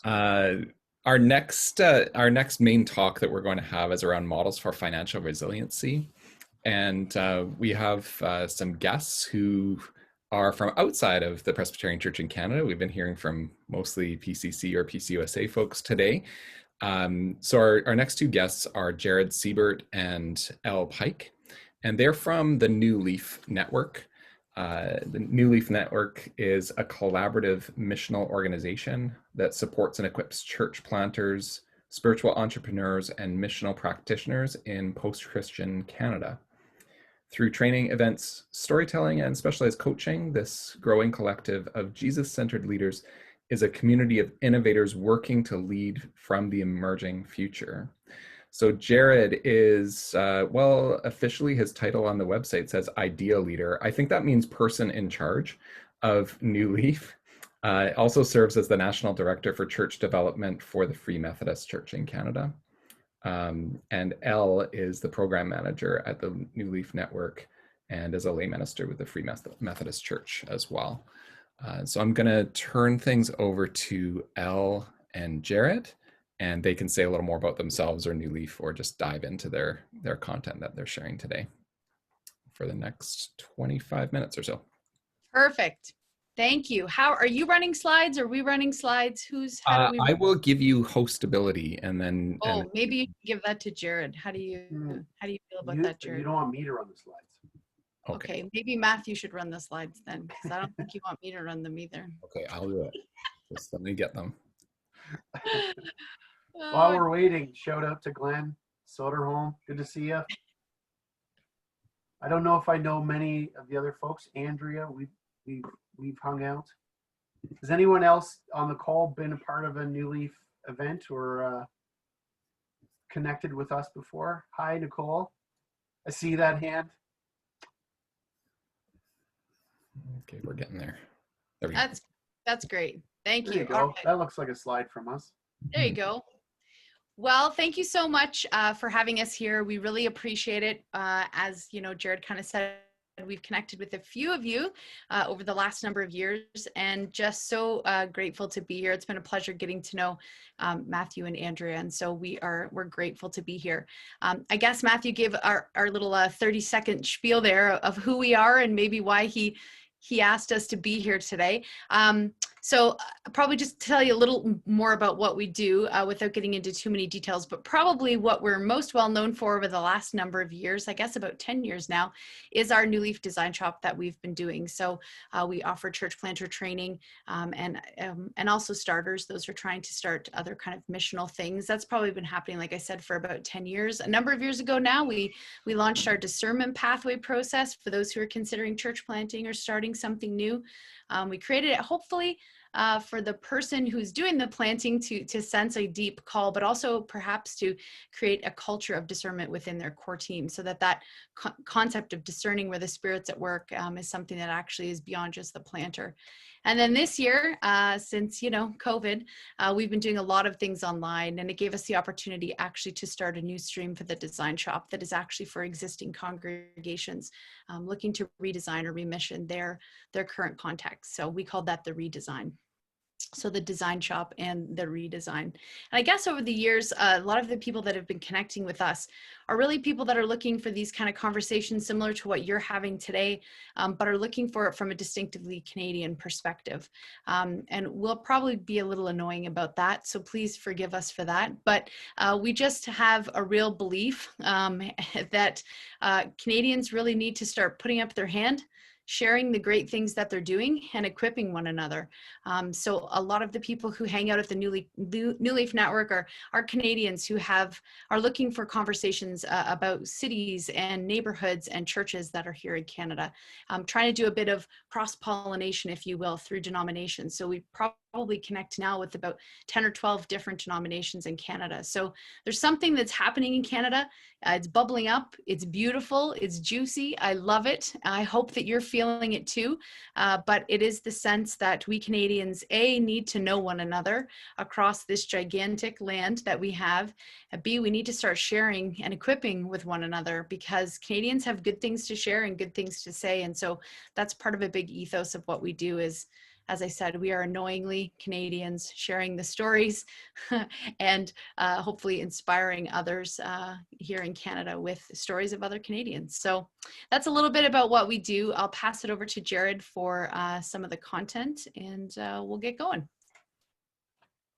Uh, our next main talk that we're going to have is around models for financial resiliency, and we have some guests who are from outside of the Presbyterian Church in Canada. We've been hearing from mostly PCC or PCUSA folks today. So our next two guests are Jared Siebert and Elle Pyke, and they're from the New Leaf Network. The New Leaf Network is a collaborative missional organization that supports and equips church planters, spiritual entrepreneurs, and missional practitioners in post-Christian Canada. Through training, events, storytelling, and specialized coaching, this growing collective of Jesus-centered leaders is a community of innovators working to lead from the emerging future. So Jared is, officially his title on the website says Idea Leader. I think that means person in charge of New Leaf. Also serves as the National Director for Church Development for the Free Methodist Church in Canada. And Elle is the Program Manager at the New Leaf Network and is a lay minister with the Free Methodist Church as well. So I'm going to turn things over to Elle and Jared, and they can say a little more about themselves or New Leaf, or just dive into their content that they're sharing today for the next 25 minutes or so. Perfect. Thank you. How are you running slides? Are we running slides? I will give you hostability, and then. Maybe you can give that to Jared. How do you feel about that, Jared? You don't want me to run the slides. Okay, maybe Matthew should run the slides then, because I don't think you want me to run them either. Okay, I'll do it. Just let me get them. While we're waiting, shout out to Glenn Soderholm. Good to see you. I don't know if I know many of the other folks. Andrea, we've hung out. Has anyone else on the call been a part of a New Leaf event or connected with us before? Hi, Nicole. I see that hand. Okay, we're getting there. There we go. That's great. Thank you. There you go. Right. That looks like a slide from us. There you go. Well, thank you so much for having us here. We really appreciate it. As you know, Jared kind of said, we've connected with a few of you over the last number of years, and just so grateful to be here. It's been a pleasure getting to know Matthew and Andrea, and so we're grateful to be here. I guess Matthew gave our little 30-second spiel there of who we are and maybe why he asked us to be here today. So probably just tell you a little more about what we do without getting into too many details, but probably what we're most well known for over the last number of years, I guess about 10 years now, is our New Leaf Design Shop that we've been doing. So we offer church planter training and also starters. Those are trying to start other kind of missional things. That's probably been happening, like I said, for about 10 years. A number of years ago now, we launched our discernment pathway process for those who are considering church planting or starting something new. We created it hopefully for the person who's doing the planting to sense a deep call, but also perhaps to create a culture of discernment within their core team, so that concept of discerning where the Spirit's at work is something that actually is beyond just the planter. And then this year, since, COVID, we've been doing a lot of things online, and it gave us the opportunity actually to start a new stream for the design shop that is actually for existing congregations looking to redesign or remission their current context. So we called that the redesign. So the design shop and the redesign. And I guess over the years, a lot of the people that have been connecting with us are really people that are looking for these kind of conversations similar to what you're having today, but are looking for it from a distinctively Canadian perspective. And we'll probably be a little annoying about that, so please forgive us for that. But we just have a real belief that Canadians really need to start putting up their hand, sharing the great things that they're doing, and equipping one another. So a lot of the people who hang out at the New Leaf Network are Canadians who are looking for conversations about cities and neighborhoods and churches that are here in Canada. Trying to do a bit of cross-pollination, if you will, through denominations. So we probably connect now with about 10 or 12 different denominations in Canada. So there's something that's happening in Canada. It's bubbling up. It's beautiful. It's juicy. I love it. I hope that you're feeling it too. But it is the sense that we Canadians, A, need to know one another across this gigantic land that we have. B, we need to start sharing and equipping with one another, because Canadians have good things to share and good things to say. And so that's part of a big ethos of what we do, is as I said, we are annoyingly Canadians sharing the stories and hopefully inspiring others here in Canada with stories of other Canadians. So that's a little bit about what we do. I'll pass it over to Jared for some of the content, and we'll get going.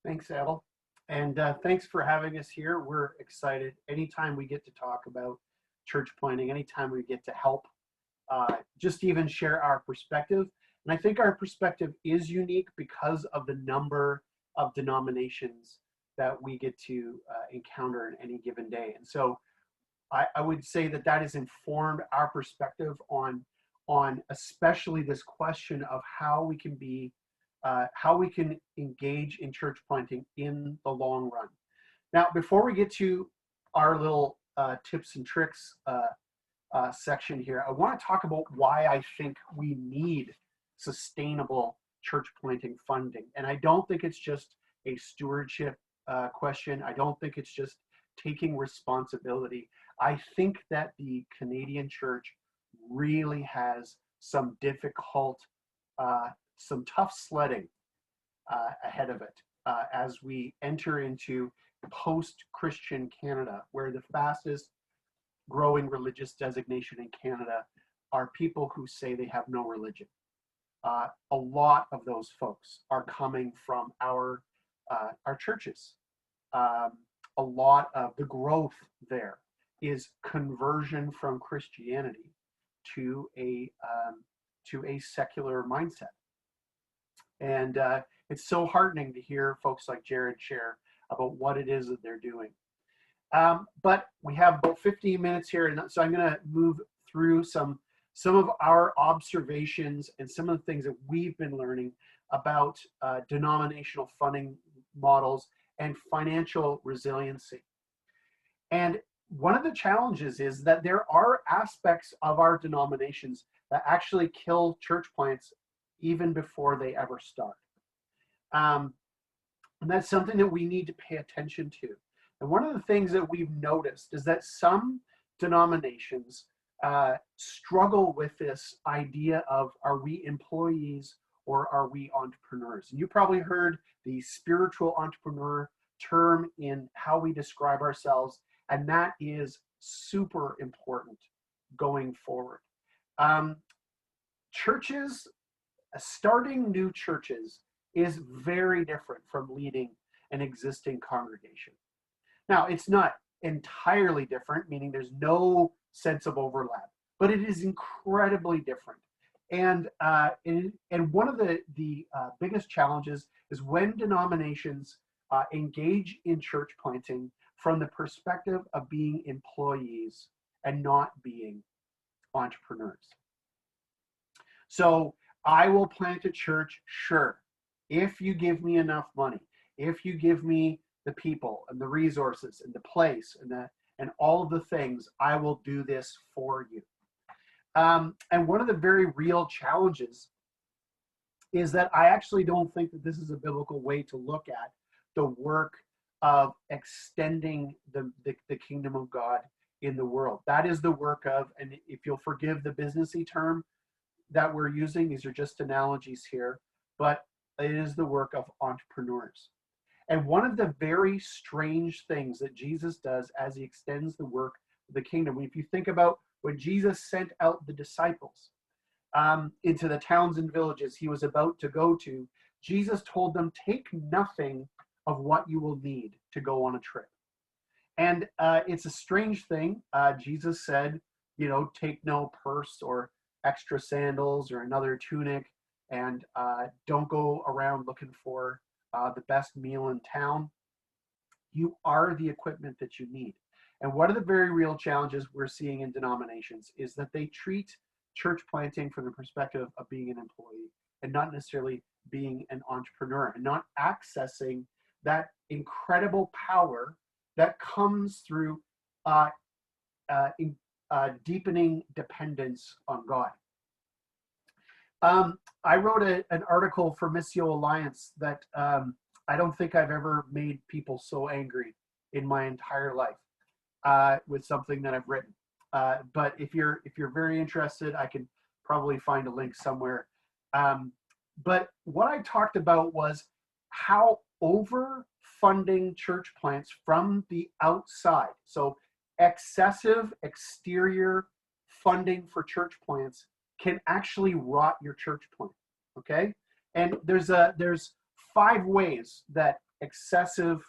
Thanks, Elle. And thanks for having us here. We're excited. Anytime we get to talk about church planting, anytime we get to help, just even share our perspective. And I think our perspective is unique because of the number of denominations that we get to encounter in any given day. And so I would say that that has informed our perspective on especially this question of how we can engage in church planting in the long run. Now, before we get to our little tips and tricks section here, I want to talk about why I think we need sustainable church planting funding. And I don't think it's just a stewardship question. I don't think it's just taking responsibility. I think that the Canadian church really has some difficult, some tough sledding ahead of it as we enter into post-Christian Canada, where the fastest growing religious designation in Canada are people who say they have no religion. A lot of those folks are coming from our churches. A lot of the growth there is conversion from Christianity to a secular mindset. And it's so heartening to hear folks like Jared share about what it is that they're doing. But we have about 15 minutes here, and so I'm going to move through some of our observations and some of the things that we've been learning about denominational funding models and financial resiliency. And one of the challenges is that there are aspects of our denominations that actually kill church plants even before they ever start. And that's something that we need to pay attention to. And one of the things that we've noticed is that some denominations struggle with this idea of, are we employees or are we entrepreneurs? And you probably heard the spiritual entrepreneur term in how we describe ourselves, and that is super important going forward. Churches, starting new churches is very different from leading an existing congregation. Now, it's not entirely different, meaning there's no sense of overlap, but it is incredibly different. And one of the biggest challenges is when denominations engage in church planting from the perspective of being employees and not being entrepreneurs. So I will plant a church, sure, if you give me enough money, if you give me the people and the resources and the place and all of the things, I will do this for you. And one of the very real challenges is that I actually don't think that this is a biblical way to look at the work of extending the kingdom of God in the world. That is the work of, and if you'll forgive the businessy term that we're using, these are just analogies here, but it is the work of entrepreneurs. And one of the very strange things that Jesus does as he extends the work of the kingdom, if you think about when Jesus sent out the disciples into the towns and villages he was about to go to, Jesus told them, take nothing of what you will need to go on a trip. And it's a strange thing. Jesus said, take no purse or extra sandals or another tunic, and don't go around looking for the best meal in town. You are the equipment that you need. And one of the very real challenges we're seeing in denominations is that they treat church planting from the perspective of being an employee and not necessarily being an entrepreneur, and not accessing that incredible power that comes through deepening dependence on God. I wrote an article for Missio Alliance that I don't think I've ever made people so angry in my entire life with something that I've written. But if you're very interested, I can probably find a link somewhere. but what I talked about was how overfunding church plants from the outside, so excessive exterior funding for church plants, can actually rot your church plant. Okay, and there's 5 ways that excessive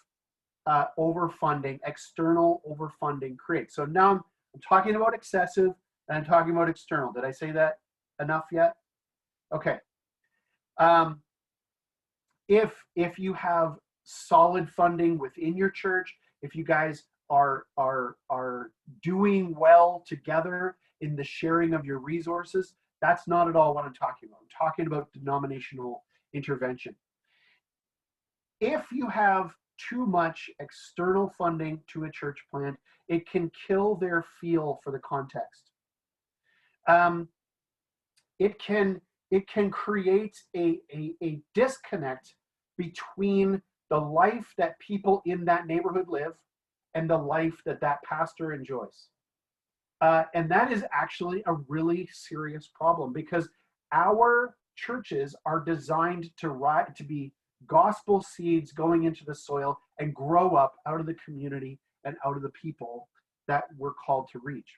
overfunding, external overfunding creates. So now I'm talking about excessive and I'm talking about external. Did I say that enough yet? Okay. If you have solid funding within your church, if you guys are doing well together in the sharing of your resources, that's not at all what I'm talking about. I'm talking about denominational intervention. If you have too much external funding to a church plant, it can kill their feel for the context. It can create a disconnect between the life that people in that neighborhood live and the life that that pastor enjoys. And that is actually a really serious problem, because our churches are designed to be gospel seeds going into the soil and grow up out of the community and out of the people that we're called to reach.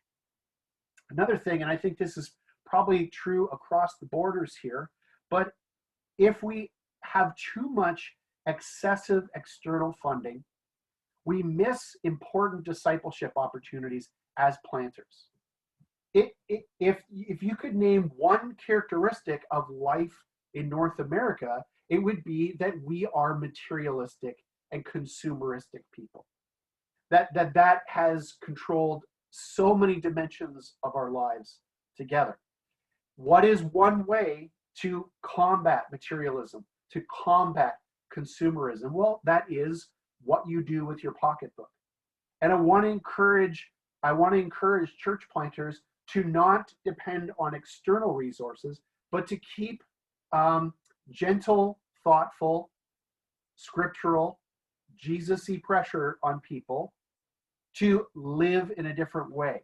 Another thing, and I think this is probably true across the borders here, but if we have too much excessive external funding, we miss important discipleship opportunities as planters. If you could name one characteristic of life in North America, it would be that we are materialistic and consumeristic people. That has controlled so many dimensions of our lives together. What is one way to combat materialism, to combat consumerism? Well, that is what you do with your pocketbook. And I want to encourage church planters to not depend on external resources, but to keep gentle, thoughtful, scriptural, Jesus-y pressure on people to live in a different way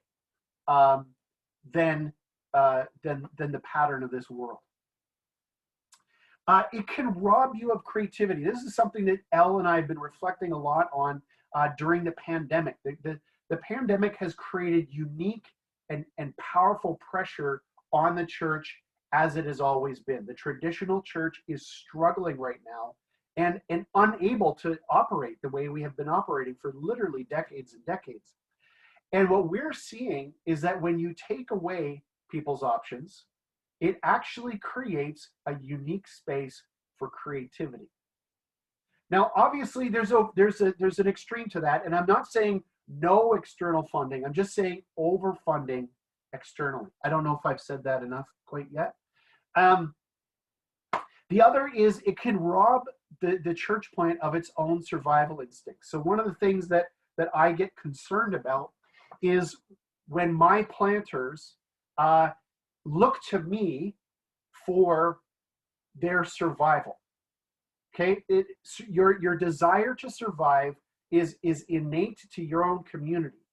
than the pattern of this world. It can rob you of creativity. This is something that Elle and I have been reflecting a lot on during the pandemic. The pandemic has created unique and powerful pressure on the church, as it has always been. The traditional church is struggling right now and unable to operate the way we have been operating for literally decades and decades. And what we're seeing is that when you take away people's options, it actually creates a unique space for creativity. Now, obviously, there's an extreme to that, and I'm not saying no external funding. I'm just saying overfunding externally. I don't know if I've said that enough quite yet. The other is it can rob the church plant of its own survival instincts. So one of the things that I get concerned about is when my planters look to me for their survival. Okay, your desire to survive is innate to your own community,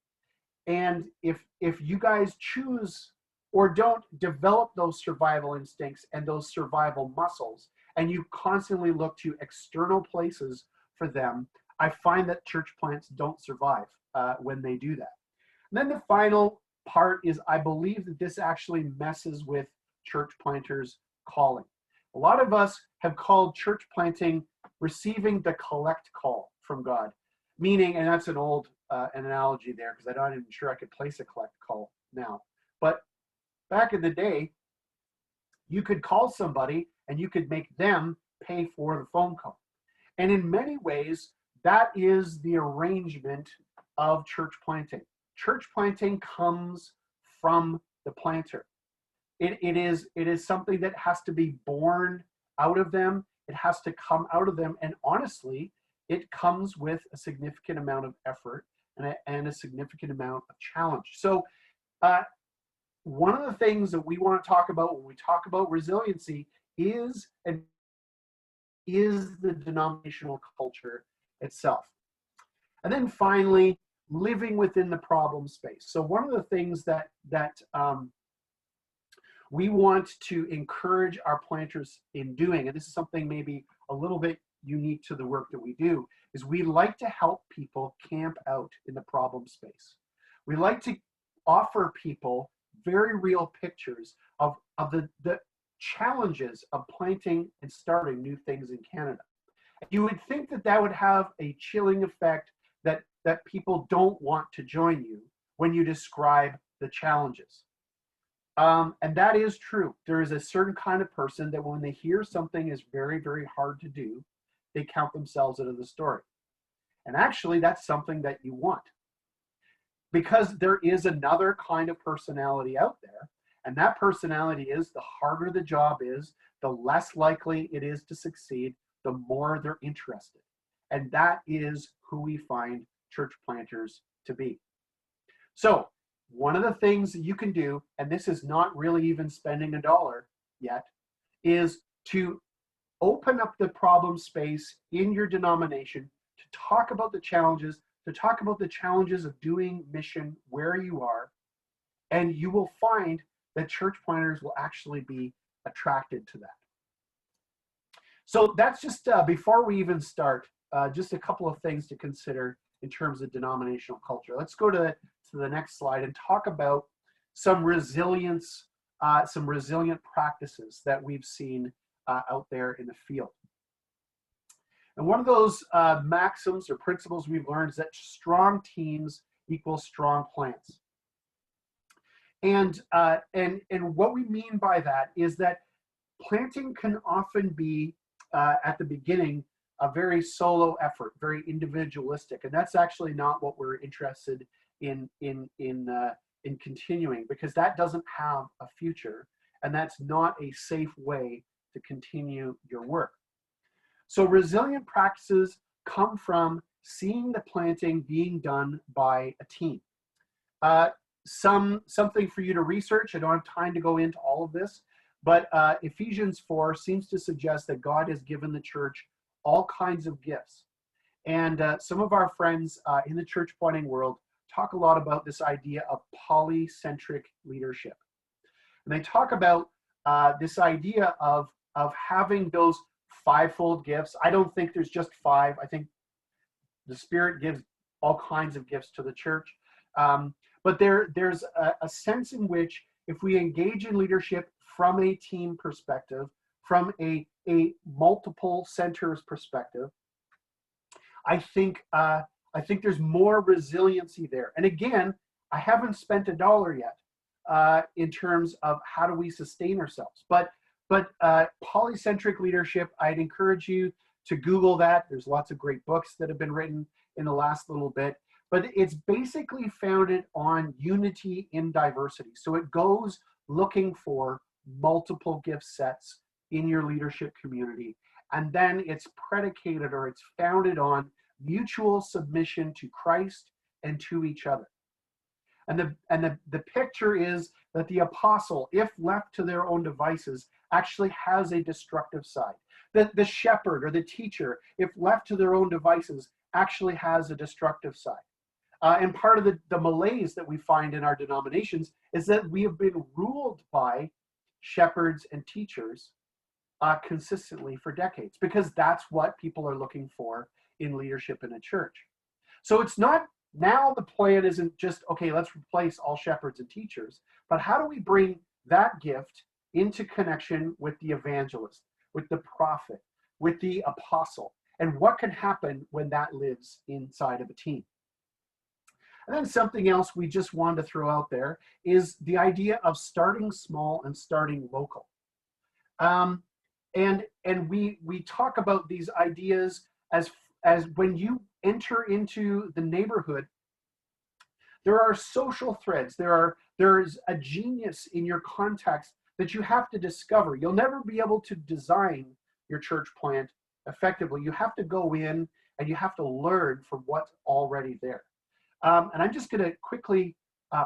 and if you guys choose or don't develop those survival instincts and those survival muscles, and you constantly look to external places for them, I find that church plants don't survive when they do that. And then the final part is I believe that this actually messes with church planters' calling. A lot of us have called church planting receiving the collect call from God, meaning, and that's an old analogy there because I'm not even sure I could place a collect call now. But back in the day, you could call somebody and you could make them pay for the phone call. And in many ways, that is the arrangement of church planting. Church planting comes from the planter. It is something that has to be born out of them. It has to come out of them. And honestly, it comes with a significant amount of effort and a significant amount of challenge. So one of the things that we want to talk about when we talk about resiliency is the denominational culture itself. And then finally, living within the problem space. So one of the things that we want to encourage our planters in doing, and this is something maybe a little bit unique to the work that we do, is we like to help people camp out in the problem space. We like to offer people very real pictures of the challenges of planting and starting new things in Canada. You would think that that would have a chilling effect, that people don't want to join you when you describe the challenges. And that is true. There is a certain kind of person that when they hear something is very, very hard to do, they count themselves out of the story. And actually, that's something that you want. Because there is another kind of personality out there, and that personality is the harder the job is, the less likely it is to succeed, the more they're interested. And that is who we find church planters to be. So one of the things that you can do, and this is not really even spending $1 yet, is to open up the problem space in your denomination to talk about the challenges, of doing mission where you are, and you will find that church planters will actually be attracted to that. So that's just, before we even start, just a couple of things to consider in terms of denominational culture. Let's go to the next slide and talk about some resilience, some resilient practices that we've seen out there in the field. And one of those maxims or principles we've learned is that strong teams equal strong plants. And what we mean by that is that planting can often be at the beginning a very solo effort, very individualistic, and that's actually not what we're interested in continuing, because that doesn't have a future, and that's not a safe way to continue your work. So resilient practices come from seeing the planting being done by a team. Something for you to research. I don't have time to go into all of this, but Ephesians 4 seems to suggest that God has given the church all kinds of gifts. And some of our friends in the church planting world talk a lot about this idea of polycentric leadership. And they talk about this idea of having those fivefold gifts. I don't think there's just 5. I think the Spirit gives all kinds of gifts to the church. But there's a sense in which if we engage in leadership from a team perspective, from a multiple centers perspective, I think there's more resiliency there. And again, I haven't spent $1 yet in terms of how do we sustain ourselves. But polycentric leadership, I'd encourage you to Google that. There's lots of great books that have been written in the last little bit. But it's basically founded on unity in diversity. So it goes looking for multiple gift sets in your leadership community. And then it's predicated, or it's founded on mutual submission to Christ and to each other. And the picture is that the apostle, if left to their own devices, actually has a destructive side. The shepherd or the teacher, if left to their own devices, actually has a destructive side. And part of the malaise that we find in our denominations is that we have been ruled by shepherds and teachers consistently for decades, because that's what people are looking for in leadership in a church. So it's not, now the plan isn't just, okay, let's replace all shepherds and teachers, but how do we bring that gift into connection with the evangelist, with the prophet, with the apostle, and what can happen when that lives inside of a team? And then something else we just wanted to throw out there is the idea of starting small and starting local. And we talk about these ideas as when you enter into the neighborhood, there are social threads. There's a genius in your context that you have to discover. You'll never be able to design your church plant effectively. You have to go in and you have to learn from what's already there. And I'm just going to quickly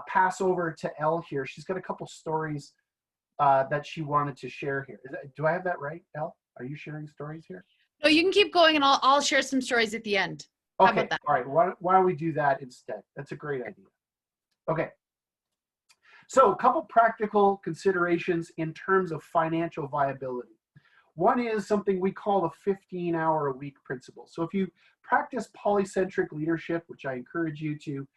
pass over to Elle here. She's got a couple stories that she wanted to share here. Do I have that right, Elle? Are you sharing stories here? No, you can keep going, and I'll share some stories at the end. How Okay, about that? all right. Why don't we do that instead? That's a great idea. Okay. So a couple practical considerations in terms of financial viability. One is something we call the 15-hour-a-week principle. So if you practice polycentric leadership, which I encourage you to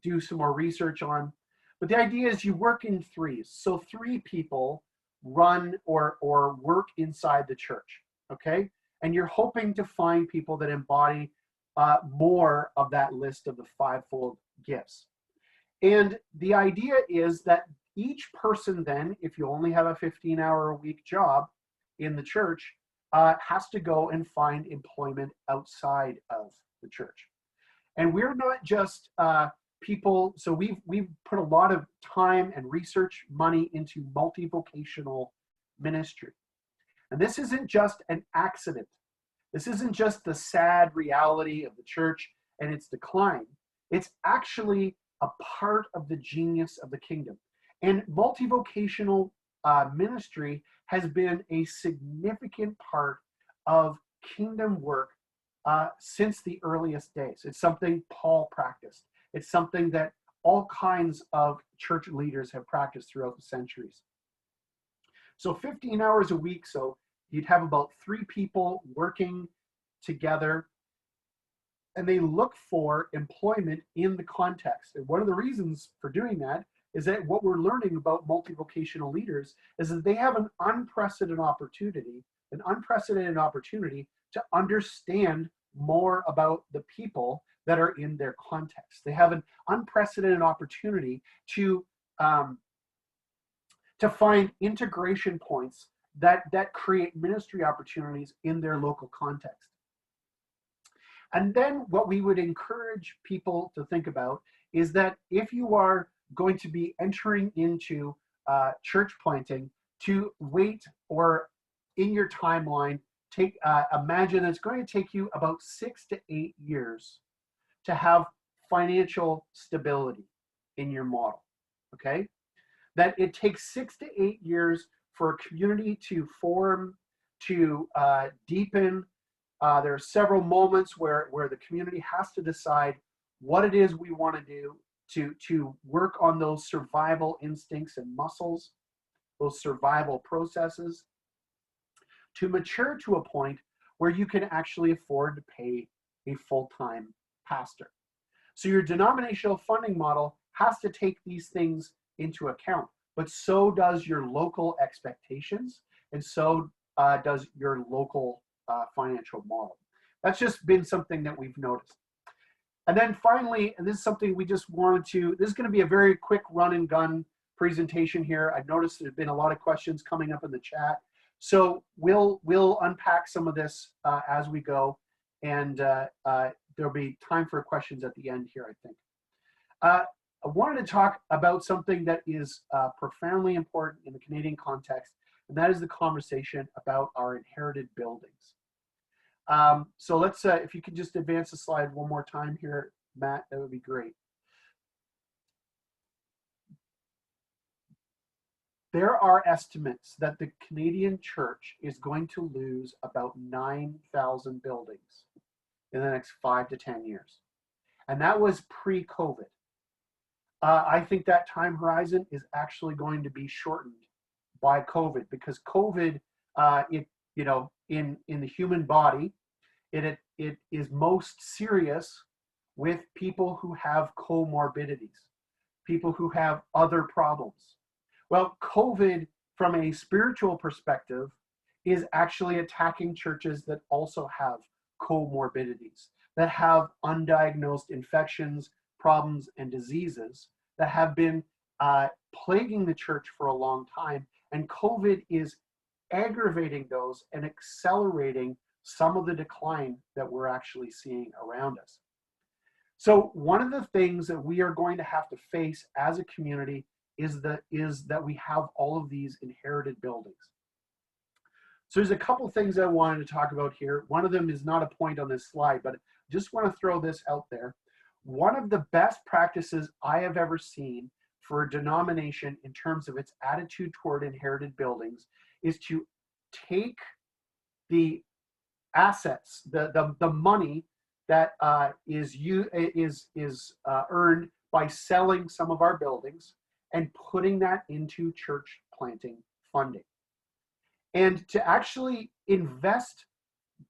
do some more research on, but the idea is you work in threes. So 3 people run or work inside the church, okay? And you're hoping to find people that embody more of that list of the 5-fold gifts. And the idea is that each person then, if you only have a 15-hour-a-week job in the church, has to go and find employment outside of the church. And we're not just people, so we've put a lot of time and research money into multivocational ministry. And this isn't just an accident. This isn't just the sad reality of the church and its decline. It's actually a part of the genius of the kingdom. And multivocational ministry has been a significant part of kingdom work since the earliest days. It's something Paul practiced. It's something that all kinds of church leaders have practiced throughout the centuries. So 15 hours a week, so you'd have about 3 people working together, and they look for employment in the context. And one of the reasons for doing that is that what we're learning about multivocational leaders is that they have an unprecedented opportunity to understand more about the people that are in their context. They have an unprecedented opportunity to find integration points that create ministry opportunities in their local context. And then what we would encourage people to think about is that if you are going to be entering into church planting, to wait, or in your timeline, imagine it's going to take you about 6 to 8 years to have financial stability in your model, okay? That it takes 6 to 8 years for a community to form, to deepen. There are several moments where the community has to decide what it is we want to do to work on those survival instincts and muscles, those survival processes, to mature to a point where you can actually afford to pay a full-time pastor. So your denominational funding model has to take these things into account, but so does your local expectations, and so does your local financial model. That's just been something that we've noticed. And then finally, and this is something we just wanted to, this is going to be a very quick run and gun presentation here. I've noticed there's been a lot of questions coming up in the chat. So we'll unpack some of this as we go, and there'll be time for questions at the end here, I think. I wanted to talk about something that is profoundly important in the Canadian context, and that is the conversation about our inherited buildings. So let's, if you could just advance the slide one more time here, Matt, that would be great. There are estimates that the Canadian church is going to lose about 9,000 buildings in the next 5 to 10 years. And that was pre-COVID. I think that time horizon is actually going to be shortened by COVID, because COVID, in the human body, it is most serious with people who have comorbidities, people who have other problems. Well, COVID, from a spiritual perspective, is actually attacking churches that also have comorbidities, that have undiagnosed infections, problems, and diseases that have been plaguing the church for a long time. And COVID is aggravating those and accelerating some of the decline that we're actually seeing around us. So one of the things that we are going to have to face as a community is that we have all of these inherited buildings. So there's a couple things I wanted to talk about here. One of them is not a point on this slide, but just want to throw this out there. One of the best practices I have ever seen for a denomination in terms of its attitude toward inherited buildings is to take the assets, the money that is earned by selling some of our buildings and putting that into church planting funding. And to actually invest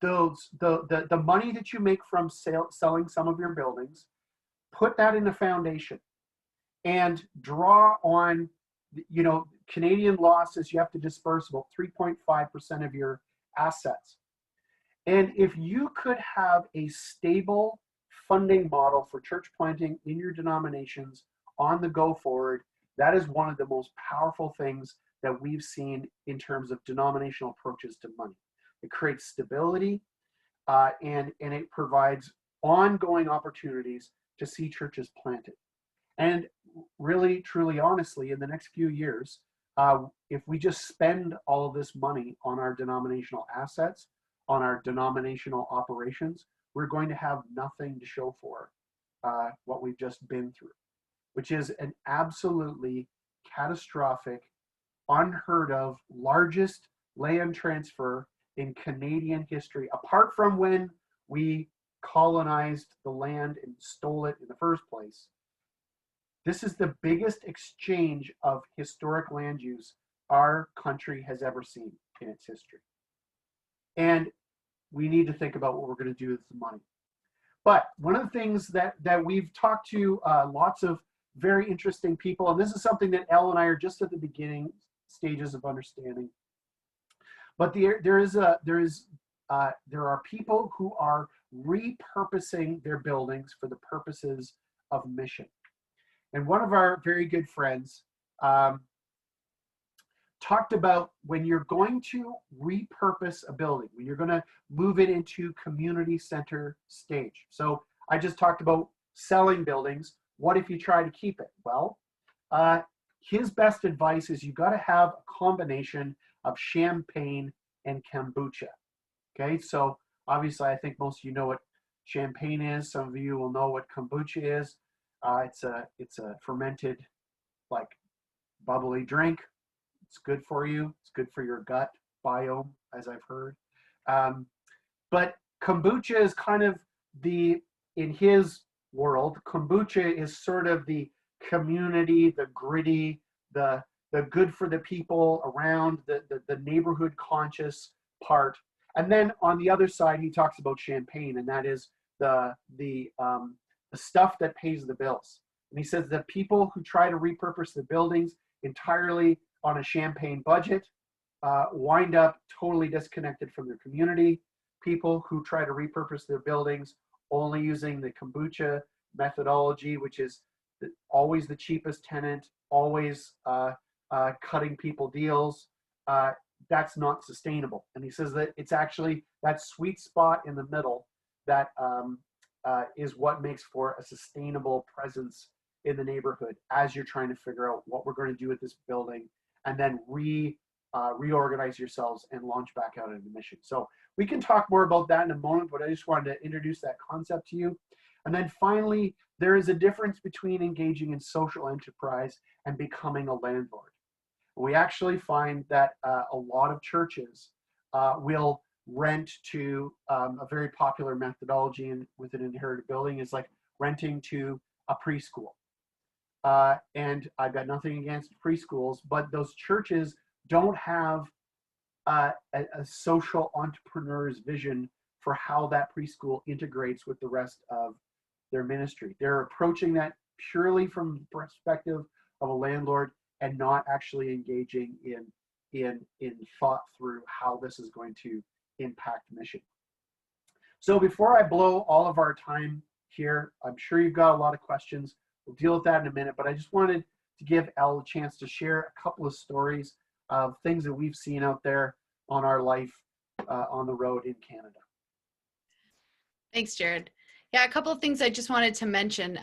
the money that you make from selling some of your buildings, put that in a foundation and draw on, Canadian law says you have to disperse about 3.5% of your assets. And if you could have a stable funding model for church planting in your denominations on the go forward, that is one of the most powerful things that we've seen in terms of denominational approaches to money. It creates stability, and it provides ongoing opportunities to see churches planted. And really, truly, honestly, in the next few years, if we just spend all of this money on our denominational assets, on our denominational operations, we're going to have nothing to show for what we've just been through, which is an absolutely catastrophic, unheard of, largest land transfer in Canadian history, apart from when we colonized the land and stole it in the first place. This is the biggest exchange of historic land use our country has ever seen in its history. And we need to think about what we're going to do with the money. But one of the things that we've talked to lots of very interesting people, and this is something that Elle and I are just at the beginning stages of understanding. But there are people who are repurposing their buildings for the purposes of mission. And one of our very good friends talked about when you're going to repurpose a building, when you're going to move it into community center stage. So I just talked about selling buildings. What if you try to keep it? Well, his best advice is you got to have a combination of champagne and kombucha. Okay, so obviously I think most of you know what champagne is. Some of you will know what kombucha is. It's a fermented, like, bubbly drink. It's good for you. It's good for your gut biome, as I've heard. But kombucha is kind of in his world, kombucha is sort of the community, the gritty, the good for the people around, the neighborhood conscious part. And then on the other side, he talks about champagne, and that is the stuff that pays the bills. And he says that people who try to repurpose the buildings entirely on a champagne budget wind up totally disconnected from their community. People who try to repurpose their buildings only using the kombucha methodology, which is always the cheapest tenant, always cutting people deals, that's not sustainable. And he says that it's actually that sweet spot in the middle that is what makes for a sustainable presence in the neighborhood as you're trying to figure out what we're going to do with this building, and then reorganize yourselves and launch back out into mission. So we can talk more about that in a moment, but I just wanted to introduce that concept to you. And then finally, there is a difference between engaging in social enterprise and becoming a landlord. We actually find that a lot of churches will rent to a very popular methodology with an inherited building is like renting to a preschool. And I've got nothing against preschools, but those churches don't have a social entrepreneur's vision for how that preschool integrates with the rest of their ministry. They're approaching that purely from the perspective of a landlord and not actually engaging in thought through how this is going to impact mission. So before I blow all of our time here, I'm sure you've got a lot of questions. We'll deal with that in a minute, but I just wanted to give Elle a chance to share a couple of stories of things that we've seen out there on our life on the road in Canada. Thanks, Jared. Yeah, a couple of things I just wanted to mention.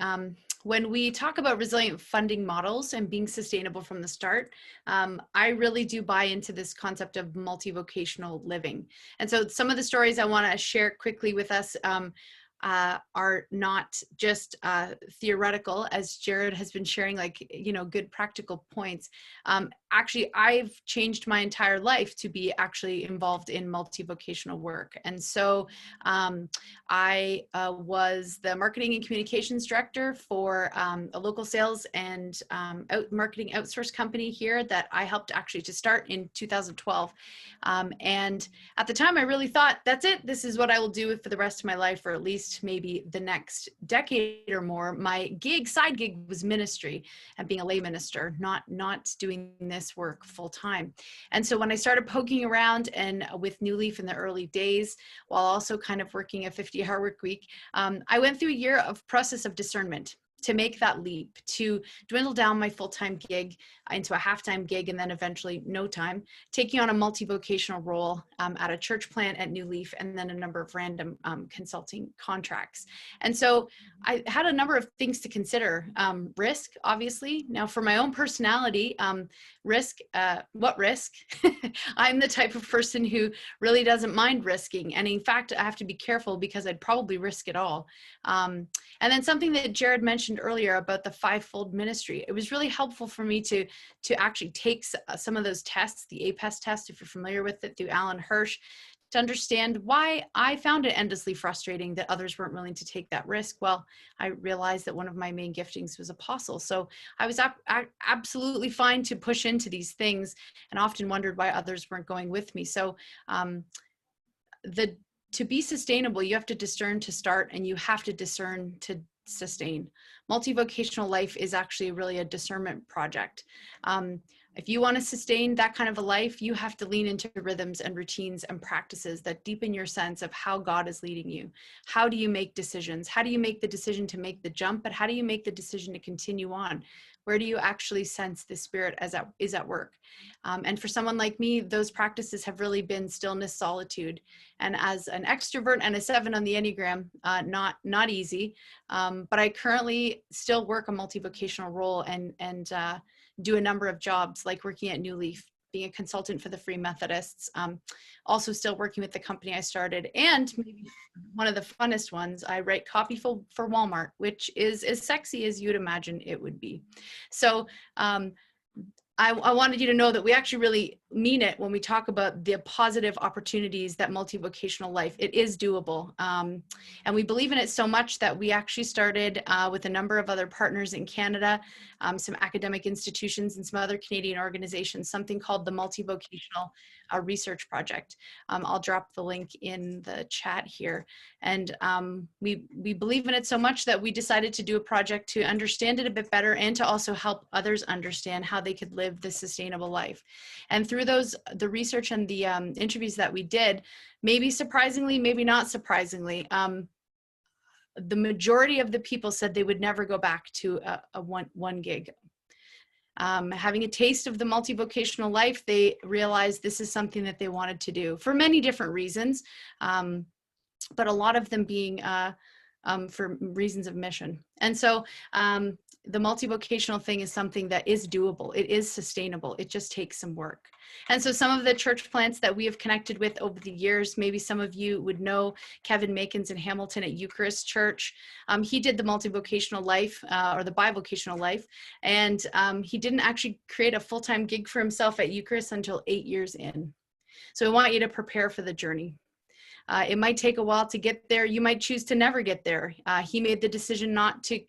When we talk about resilient funding models and being sustainable from the start, I really do buy into this concept of multi-vocational living. And so some of the stories I want to share quickly with us are not just theoretical, as Jared has been sharing, like, good practical points. actually, I've changed my entire life to be actually involved in multi-vocational work. And so I was the marketing and communications director for a local sales and marketing outsource company here that I helped actually to start in 2012. And at the time, I really thought, that's it. This is what I will do for the rest of my life, or at least maybe the next decade or more. My side gig was ministry and being a lay minister, not doing this work full time. And so when I started poking around and with New Leaf in the early days, while also kind of working a 50-hour work week, I went through a year of process of discernment to make that leap, to dwindle down my full-time gig into a half-time gig, and then eventually no time, taking on a multi-vocational role at a church plant at New Leaf, and then a number of random consulting contracts. And so I had a number of things to consider. Risk, obviously. Now for my own personality, risk, what risk? I'm the type of person who really doesn't mind risking. And in fact, I have to be careful because I'd probably risk it all. And then something that Jared mentioned earlier about the fivefold ministry, it was really helpful for me to actually take some of those tests, the APES test, if you're familiar with it, through Alan Hirsch, to understand why I found it endlessly frustrating that others weren't willing to take that risk. Well, I realized that one of my main giftings was apostle. So I was absolutely fine to push into these things, and often wondered why others weren't going with me. So to be sustainable, you have to discern to start, and you have to discern to sustain. Multi-vocational life is actually really a discernment project. If you want to sustain that kind of a life, you have to lean into rhythms and routines and practices that deepen your sense of how God is leading you. How do you make decisions? How do you make the decision to make the jump? But how do you make the decision to continue on? Where do you actually sense the Spirit is at work? And for someone like me, those practices have really been stillness, solitude. And as an extrovert and a 7 on the Enneagram, not easy. But I currently still work a multi-vocational role and do a number of jobs, like working at New Leaf, being a consultant for the Free Methodists, also still working with the company I started, and maybe one of the funnest ones, I write copy for Walmart, which is as sexy as you'd imagine it would be. So I wanted you to know that we actually really mean it when we talk about the positive opportunities that multi-vocational life, it is doable. And we believe in it so much that we actually started with a number of other partners in Canada, some academic institutions and some other Canadian organizations, something called the Multi-Vocational Research Project. I'll drop the link in the chat here. And we believe in it so much that we decided to do a project to understand it a bit better and to also help others understand how they could live this sustainable life. And through the research and the interviews that we did, maybe surprisingly, maybe not surprisingly, the majority of the people said they would never go back to a one gig. Having a taste of the multi-vocational life, they realized this is something that they wanted to do for many different reasons, but a lot of them being for reasons of mission. And so the multi-vocational thing is something that is doable. It is sustainable. It just takes some work. And so some of the church plants that we have connected with over the years, maybe some of you would know Kevin Makins in Hamilton at Eucharist Church. He did the multi-vocational life or the bivocational life. And he didn't actually create a full-time gig for himself at Eucharist until 8 years in. So I want you to prepare for the journey. It might take a while to get there. You might choose to never get there. He made the decision not to,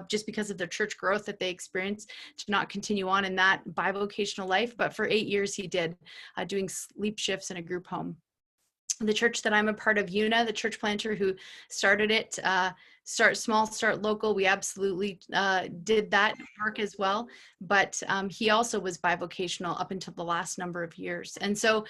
just because of the church growth that they experienced, to not continue on in that bivocational life. But for 8 years, he did, doing sleep shifts in a group home. The church that I'm a part of, Una, the church planter who started it, start small, start local. We absolutely did that work as well. But he also was bivocational up until the last number of years. And so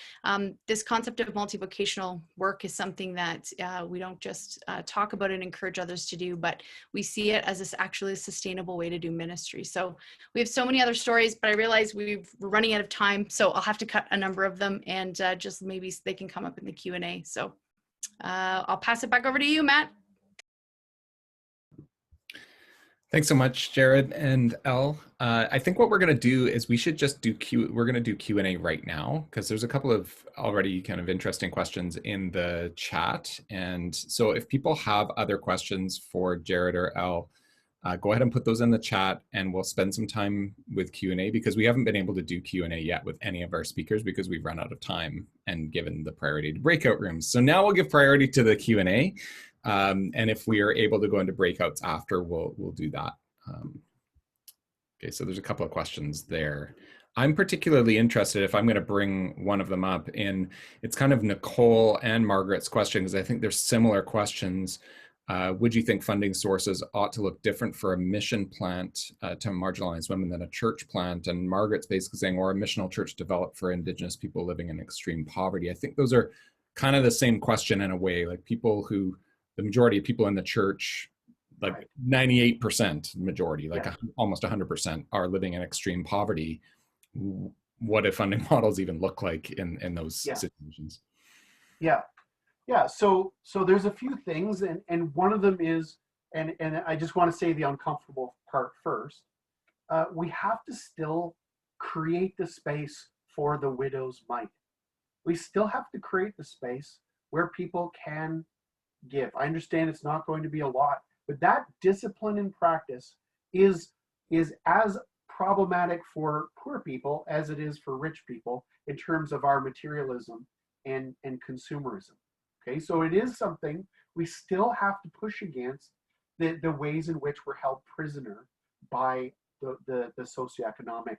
this concept of multivocational work is something that we don't just talk about and encourage others to do, but we see it as this actually sustainable way to do ministry. So we have so many other stories, but I realize we're running out of time. So I'll have to cut a number of them and just maybe they can come up in the Q&A. So I'll pass it back over to you, Matt. Thanks so much, Jared and Elle. I think what we're going to do is we should just do we're going to do Q&A right now, because there's a couple of already kind of interesting questions in the chat. And so if people have other questions for Jared or Elle, go ahead and put those in the chat, and we'll spend some time with Q&A, because we haven't been able to do Q&A yet with any of our speakers because we've run out of time and given the priority to breakout rooms. So now we'll give priority to the Q&A. And if we are able to go into breakouts after, we'll do that. Okay, so there's a couple of questions there. I'm particularly interested, if I'm going to bring one of them up, in it's kind of Nicole and Margaret's question, because I think there's similar questions. Would you think funding sources ought to look different for a mission plant to marginalized women than a church plant? And Margaret's basically saying, or a missional church developed for Indigenous people living in extreme poverty. I think those are kind of the same question in a way, like people who, the majority of people in the church, like 98% majority, like almost 100% are living in extreme poverty. What do funding models even look like in those situations? Yeah, so there's a few things, and one of them is, and I just want to say the uncomfortable part first. We have to still create the space for the widow's mite. We still have to create the space where people can give. I understand it's not going to be a lot, but that discipline and practice is as problematic for poor people as it is for rich people in terms of our materialism and consumerism. Okay, so it is something we still have to push against, the ways in which we're held prisoner by the socioeconomic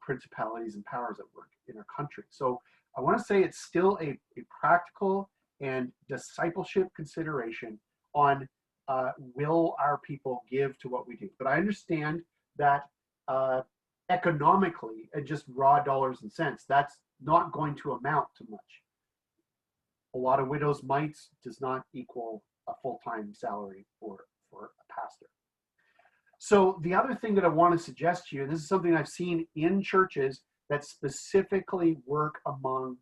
principalities and powers at work in our country. So I want to say it's still a practical and discipleship consideration on will our people give to what we do. But I understand that economically, at just raw dollars and cents, that's not going to amount to much. A lot of widows' mites does not equal a full-time salary for a pastor. So the other thing that I want to suggest to you, and this is something I've seen in churches that specifically work among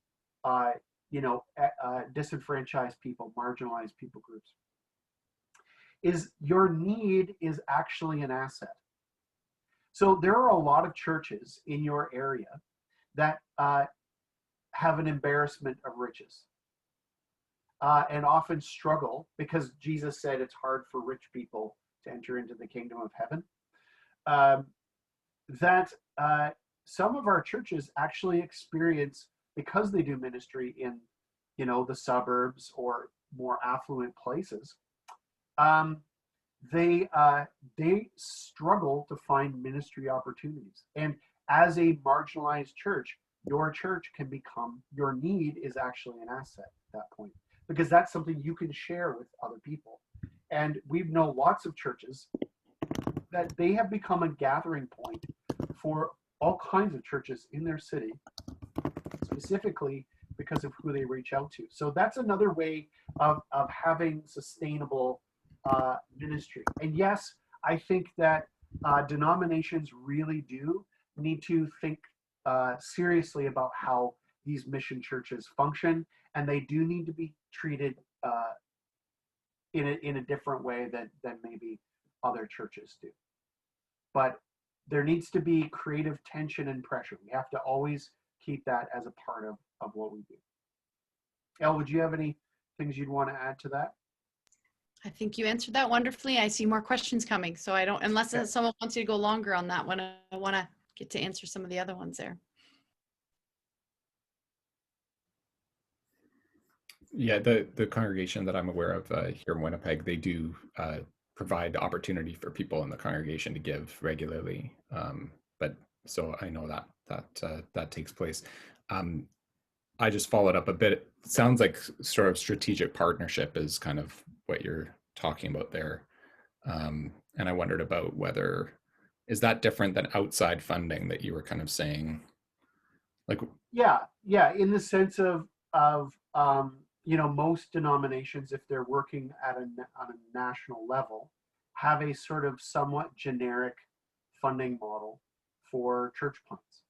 disenfranchised people, marginalized people groups, is your need is actually an asset. So there are a lot of churches in your area that have an embarrassment of riches and often struggle, because Jesus said it's hard for rich people to enter into the kingdom of heaven. Some of our churches actually experience, because they do ministry in the suburbs or more affluent places, they struggle to find ministry opportunities. And as a marginalized church, your church can become, your need is actually an asset at that point, because that's something you can share with other people. And we know lots of churches that they have become a gathering point for all kinds of churches in their city, specifically because of who they reach out to. So that's another way of having sustainable ministry. And yes, I think that denominations really do need to think seriously about how these mission churches function, and they do need to be treated in a different way than maybe other churches do. But there needs to be creative tension and pressure. We have to always keep that as a part of what we do. Elle, would you have any things you'd want to add to that? I think you answered that wonderfully. I see more questions coming, so I don't, unless someone wants you to go longer on that one, I want to get to answer some of the other ones there. Yeah, the congregation that I'm aware of here in Winnipeg, they do provide opportunity for people in the congregation to give regularly. But so I know that takes place. I just followed up a bit. It sounds like sort of strategic partnership is kind of what you're talking about there. And I wondered about whether, is that different than outside funding that you were kind of saying? Like, yeah, in the sense of most denominations, if they're working on a national level, have a sort of somewhat generic funding model for church plants.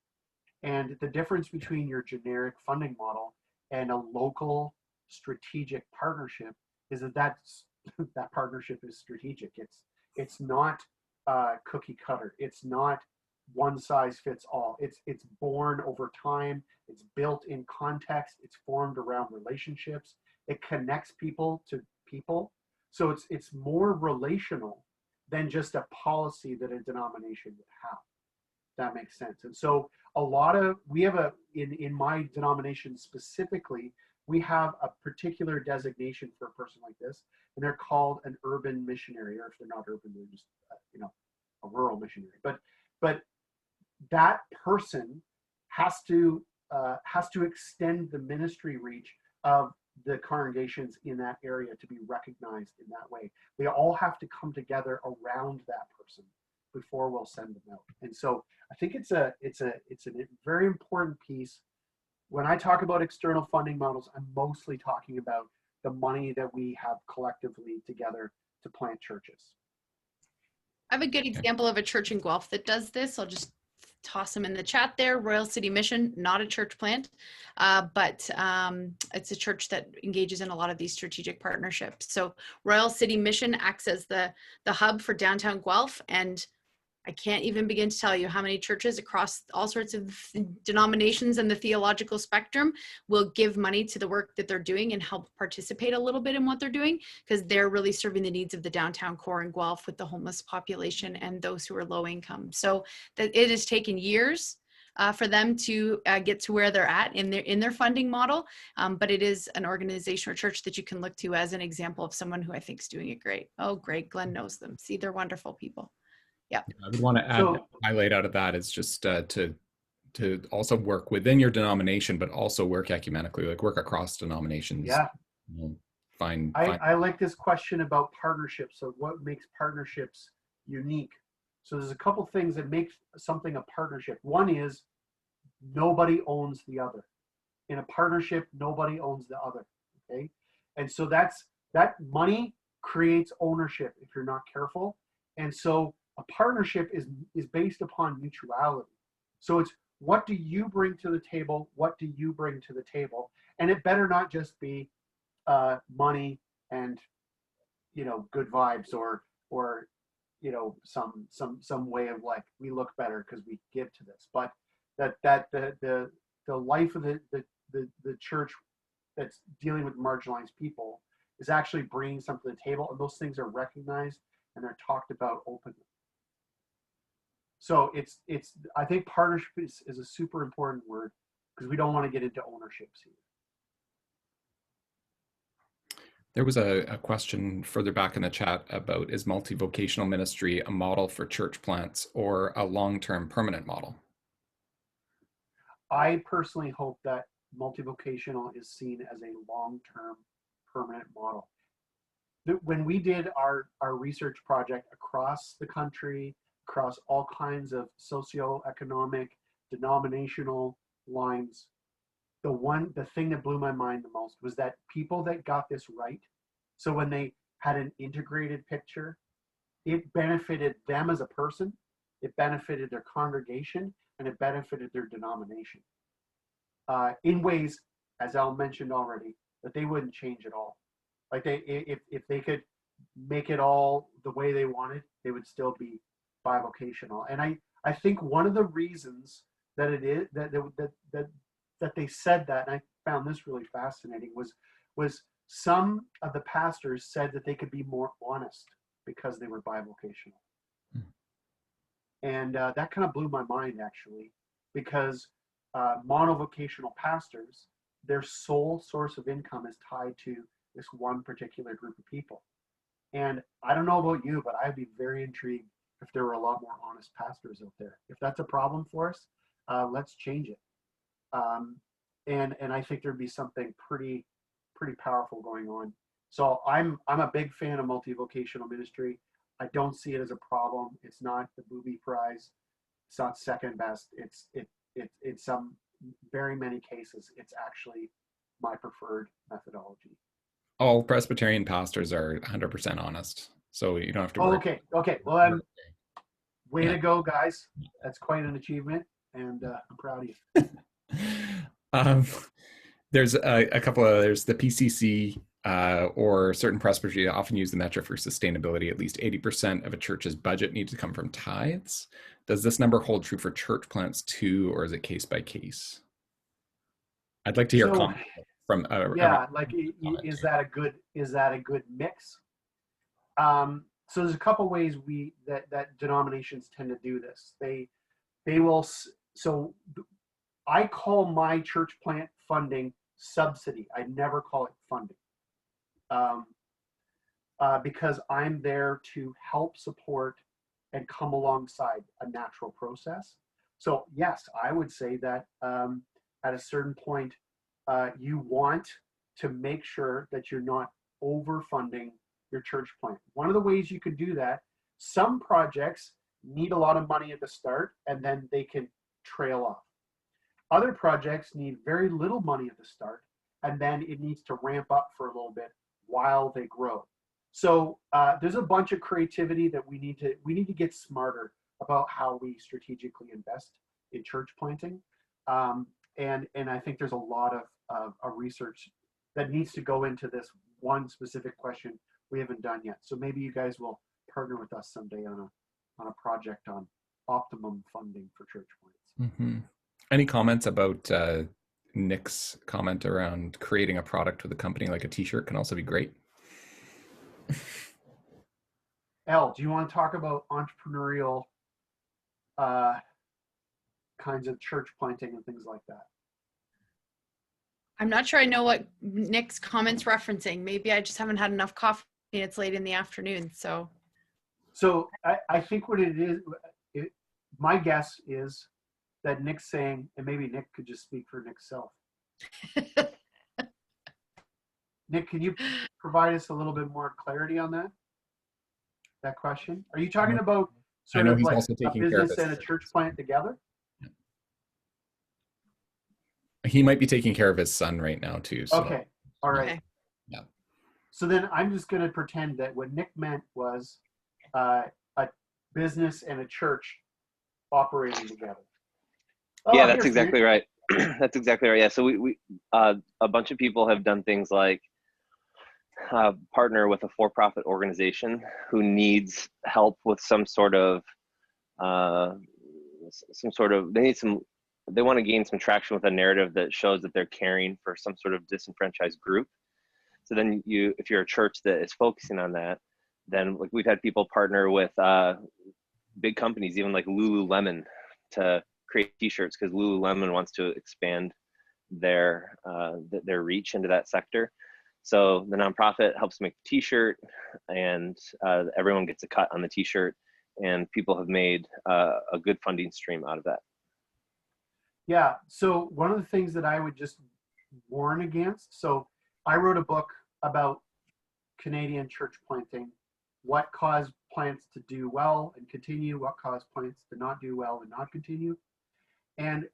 And the difference between your generic funding model and a local strategic partnership is that partnership is strategic. It's not cookie cutter. It's not one size fits all. It's born over time. It's built in context. It's formed around relationships. It connects people to people. So it's more relational than just a policy that a denomination would have. That makes sense. And so we have in my denomination specifically, we have a particular designation for a person like this, and they're called an urban missionary, or if they're not urban, they're just, a rural missionary. But that person has to extend the ministry reach of the congregations in that area to be recognized in that way. They all have to come together around that person before we'll send them out. And so I think it's a very important piece. When I talk about external funding models, I'm mostly talking about the money that we have collectively together to plant churches. I have a good example of a church in Guelph that does this. I'll just toss them in the chat there. Royal City Mission, not a church plant, but it's a church that engages in a lot of these strategic partnerships. So Royal City Mission acts as the hub for downtown Guelph, and I can't even begin to tell you how many churches across all sorts of denominations and the theological spectrum will give money to the work that they're doing and help participate a little bit in what they're doing, because they're really serving the needs of the downtown core in Guelph with the homeless population and those who are low income. So that it has taken years for them to get to where they're at in their funding model. But it is an organization or church that you can look to as an example of someone who I think is doing it great. Oh, great. Glenn knows them. See, they're wonderful people. Yeah. I would want to add, highlight out of that is just to also work within your denomination, but also work ecumenically, like work across denominations. Yeah. Find. I like this question about partnerships. So what makes partnerships unique? So there's a couple things that make something a partnership. One is nobody owns the other. In a partnership, nobody owns the other. Okay. And so that money creates ownership if you're not careful. And so a partnership is based upon mutuality. So it's, what do you bring to the table? What do you bring to the table? And it better not just be money and, good vibes or some way of like, we look better because we give to this. But that the life of the church that's dealing with marginalized people is actually bringing something to the table, and those things are recognized and they're talked about openly. So I think partnership is a super important word, because we don't want to get into ownerships here. There was a question further back in the chat about, is multi-vocational ministry a model for church plants or a long-term permanent model? I personally hope that multi-vocational is seen as a long-term permanent model. When we did our research project across the country, across all kinds of socioeconomic, denominational lines, the thing that blew my mind the most was that people that got this right, so when they had an integrated picture, it benefited them as a person, it benefited their congregation, and it benefited their denomination in ways, as Al mentioned already, that they wouldn't change at all. Like if they could make it all the way they wanted, they would still be bivocational. And I think one of the reasons that it is that they said that, and I found this really fascinating, was some of the pastors said that they could be more honest because they were bivocational. And that kind of blew my mind, actually, because monovocational pastors, their sole source of income is tied to this one particular group of people. And I don't know about you, but I'd be very intrigued if there were a lot more honest pastors out there. If that's a problem for us, let's change it. And I think there'd be something pretty powerful going on. So I'm a big fan of multi-vocational ministry. I don't see it as a problem. It's not the booby prize. It's not second best. It's some very many cases, it's actually my preferred methodology. All Presbyterian pastors are 100% honest, so you don't have to worry. Okay. Well, way to go, guys. That's quite an achievement, and I'm proud of you. There's a couple of others. The PCC or certain presbyteries often use the metric for sustainability. At least 80% of a church's budget needs to come from tithes. Does this number hold true for church plants too, or is it case by case? I'd like to hear comment from is that a good mix? So there's a couple ways that denominations tend to do this. They will, so I call my church plant funding subsidy. I never call it funding. Because I'm there to help support and come alongside a natural process. So yes, I would say that at a certain point, you want to make sure that you're not overfunding your church plant. One of the ways you can do that, some projects need a lot of money at the start and then they can trail off. Other projects need very little money at the start and then it needs to ramp up for a little bit while they grow. So there's a bunch of creativity that we need to get smarter about how we strategically invest in church planting. And I think there's a lot of research that needs to go into this one specific question we haven't done yet. So maybe you guys will partner with us someday on a project on optimum funding for church plants. Mm-hmm. Any comments about Nick's comment around creating a product with a company like a t-shirt can also be great? Elle, do you want to talk about entrepreneurial kinds of church planting and things like that? I'm not sure I know what Nick's comment's referencing. Maybe I just haven't had enough coffee and it's late in the afternoon. So I think what it is, my guess is that Nick's saying, and maybe Nick could just speak for Nick's self. Nick, can you provide us a little bit more clarity on that question? Are you talking about sort of like a business and a church plant together? He might be taking care of his son right now too. So. Okay, all right. Okay. Yeah. So then I'm just going to pretend that what Nick meant was a business and a church operating together. Yeah, that's exactly right. That's exactly right. Yeah, so we a bunch of people have done things like partner with a for-profit organization who needs help with some sort of they want to gain some traction with a narrative that shows that they're caring for some sort of disenfranchised group. So then if you're a church that is focusing on that, then like we've had people partner with big companies, even like Lululemon, to create t-shirts because Lululemon wants to expand their reach into that sector. So the nonprofit helps make the t-shirt and everyone gets a cut on the t-shirt, and people have made a good funding stream out of that. Yeah, so one of the things that I would just warn against, so I wrote a book about Canadian church planting, what caused plants to do well and continue, what caused plants to not do well and not continue. And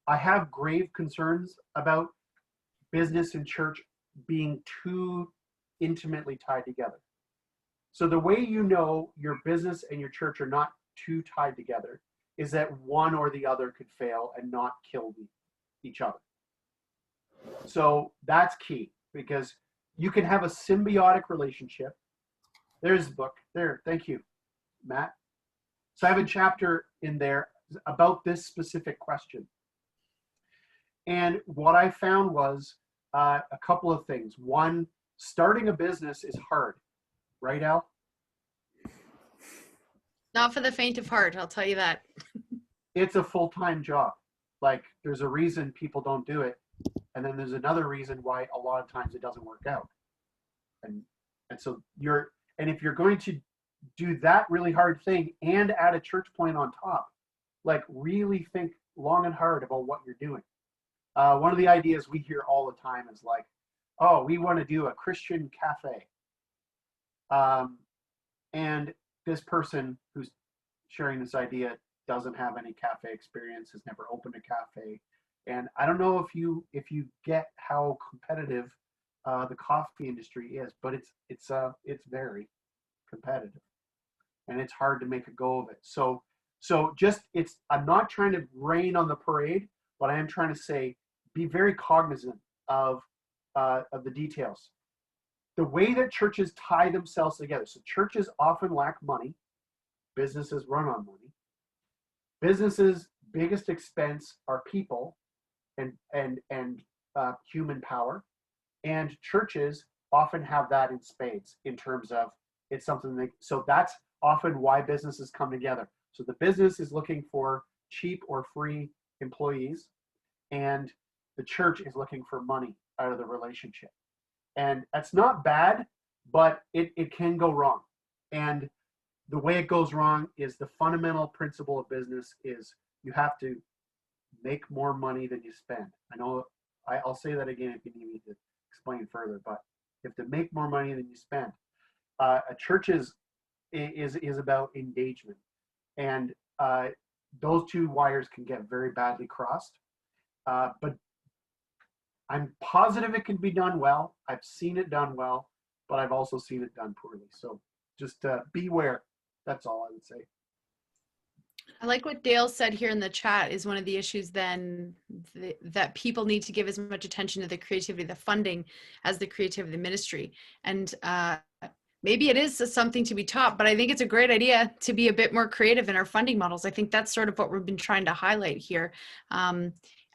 I have grave concerns about business and church being too intimately tied together. So the way you know your business and your church are not too tied together is that one or the other could fail and not kill each other. So that's key, because you can have a symbiotic relationship. There's the book. There, thank you, Matt. So I have a chapter in there about this specific question. And what I found was a couple of things. One, starting a business is hard, right, Al? Not for the faint of heart, I'll tell you that. It's a full-time job. Like, there's a reason people don't do it. And then there's another reason why a lot of times it doesn't work out. And so if you're going to do that really hard thing and add a church plant on top, like really think long and hard about what you're doing. One of the ideas we hear all the time is like, oh, we want to do a Christian cafe. And this person who's sharing this idea doesn't have any cafe experience, has never opened a cafe. And I don't know if you get how competitive the coffee industry is, but it's very competitive, and it's hard to make a go of it. So I'm not trying to rain on the parade, but I am trying to say be very cognizant of the details. The way that churches tie themselves together. So churches often lack money. Businesses run on money. Businesses' biggest expense are people and human power. And churches often have that in spades in terms of It's something so that's often why businesses come together. So the business is looking for cheap or free employees, and the church is looking for money out of the relationship. And that's not bad, but it can go wrong. And the way it goes wrong is the fundamental principle of business is you have to make more money than you spend. I know I'll say that again if you need me to explain further, but you have to make more money than you spend. A church is about engagement, and those two wires can get very badly crossed. But I'm positive it can be done well. I've seen it done well, but I've also seen it done poorly. So just beware. That's all I would say. I like what Dale said here in the chat is one of the issues then that people need to give as much attention to the creativity, the funding as the creativity of the ministry. And maybe it is something to be taught, but I think it's a great idea to be a bit more creative in our funding models. I think that's sort of what we've been trying to highlight here.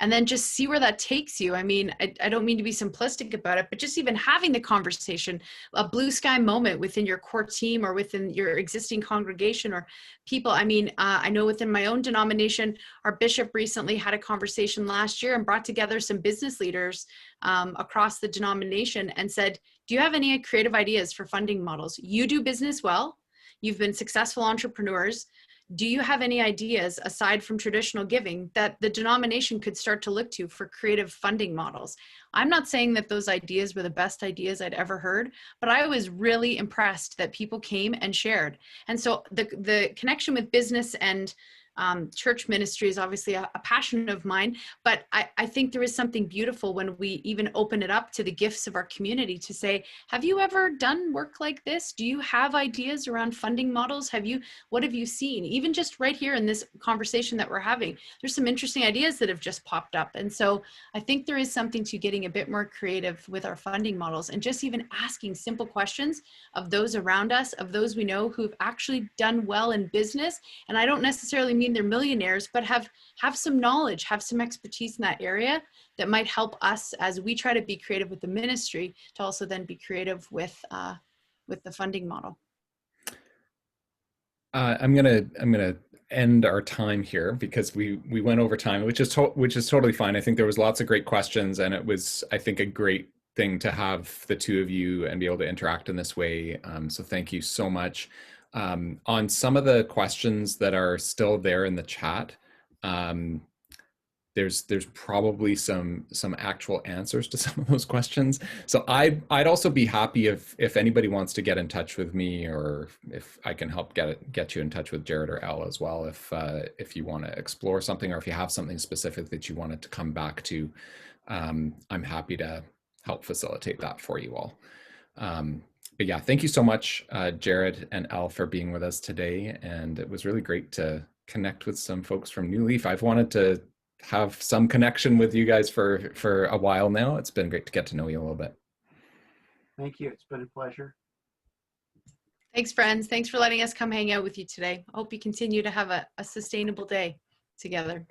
And then just see where that takes you. I mean, I don't mean to be simplistic about it, but just even having the conversation, a blue sky moment within your core team or within your existing congregation or people. I mean, I know within my own denomination, our bishop recently had a conversation last year and brought together some business leaders across the denomination and said, do you have any creative ideas for funding models? You do business well. You've been successful entrepreneurs. Do you have any ideas aside from traditional giving that the denomination could start to look to for creative funding models? I'm not saying that those ideas were the best ideas I'd ever heard, but I was really impressed that people came and shared. And so the connection with business and church ministry is obviously a passion of mine, but I think there is something beautiful when we even open it up to the gifts of our community to say, have you ever done work like this? Do you have ideas around funding models? What have you seen? Even just right here in this conversation that we're having, there's some interesting ideas that have just popped up. And so I think there is something to getting a bit more creative with our funding models and just even asking simple questions of those around us, of those we know who've actually done well in business. And I don't necessarily mean they're millionaires, but have some knowledge, have some expertise in that area that might help us as we try to be creative with the ministry to also then be creative with the funding model. I'm gonna end our time here because we went over time, which is totally fine. I think there was lots of great questions, and it was, I think, a great thing to have the two of you and be able to interact in this way. So thank you so much. On some of the questions that are still there in the chat, there's probably some actual answers to some of those questions. So I'd also be happy if anybody wants to get in touch with me, or if I can help get you in touch with Jared or Elle as well, if you want to explore something, or if you have something specific that you wanted to come back to, I'm happy to help facilitate that for you all. But yeah, thank you so much, Jared and Elle, for being with us today. And it was really great to connect with some folks from New Leaf. I've wanted to have some connection with you guys for a while now. It's been great to get to know you a little bit. Thank you. It's been a pleasure. Thanks, friends. Thanks for letting us come hang out with you today. I hope you continue to have a sustainable day together.